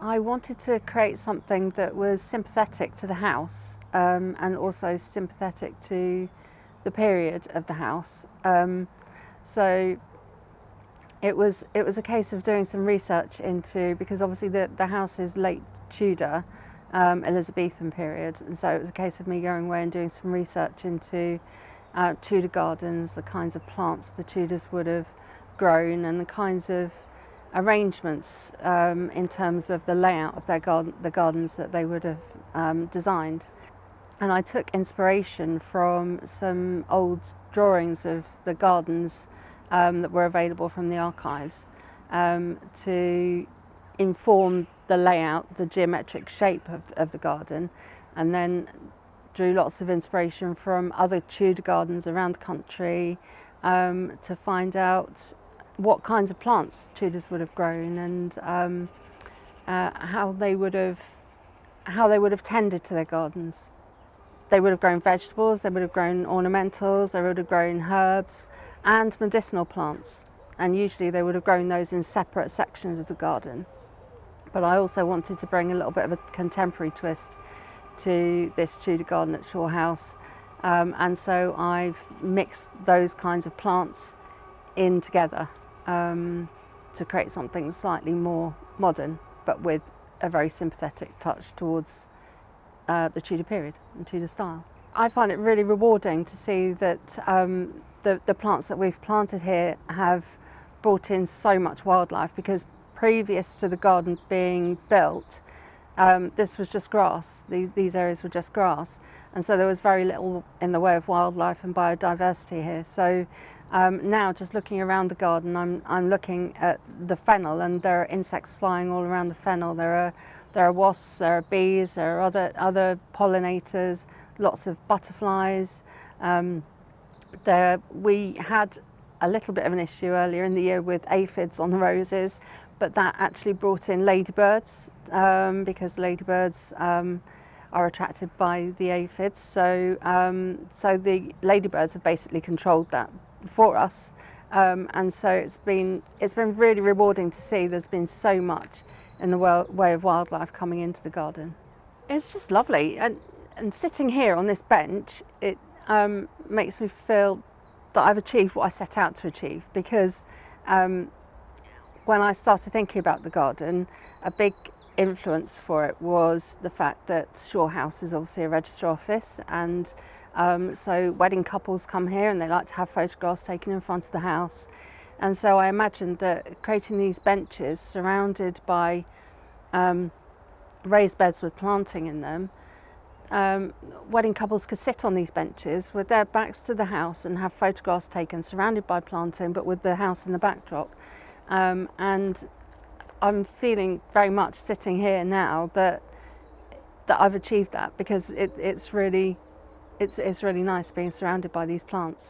I wanted to create something that was sympathetic to the house and also sympathetic to the period of the house. So it was a case of doing some research into, because obviously the house is late Tudor, Elizabethan period, and so it was a case of me going away and doing some research into Tudor gardens, the kinds of plants the Tudors would have grown, and the kinds of arrangements in terms of the layout of their the gardens that they would have designed. And I took inspiration from some old drawings of the gardens that were available from the archives to inform the layout, the geometric shape of the garden, and then drew lots of inspiration from other Tudor gardens around the country to find out what kinds of plants Tudors would have grown and how they would have tended to their gardens. They would have grown vegetables, they would have grown ornamentals, they would have grown herbs and medicinal plants, and usually they would have grown those in separate sections of the garden. But I also wanted to bring a little bit of a contemporary twist to this Tudor garden at Shaw House, and so I've mixed those kinds of plants in together to create something slightly more modern, but with a very sympathetic touch towards the Tudor period and Tudor style. I find it really rewarding to see that the plants that we've planted here have brought in so much wildlife, because previous to the garden being built, this was just grass. These areas were just grass, and so there was very little in the way of wildlife and biodiversity here. So now, just looking around the garden, I'm looking at the fennel, and there are insects flying all around the fennel. There are wasps, there are bees, there are other pollinators, lots of butterflies. We had a little bit of an issue earlier in the year with aphids on the roses, but that actually brought in ladybirds because the ladybirds are attracted by the aphids. So the ladybirds have basically controlled that for us, and so it's been really rewarding to see there's been so much in the way of wildlife coming into the garden. It's just lovely, and sitting here on this bench, it makes me feel that I've achieved what I set out to achieve, because when I started thinking about the garden, a big influence for it was the fact that Shaw House is obviously a register office, and so wedding couples come here and they like to have photographs taken in front of the house. And so I imagined that creating these benches surrounded by raised beds with planting in them, wedding couples could sit on these benches with their backs to the house and have photographs taken surrounded by planting, but with the house in the backdrop. And I'm feeling very much sitting here now that I've achieved that, because it's really nice being surrounded by these plants.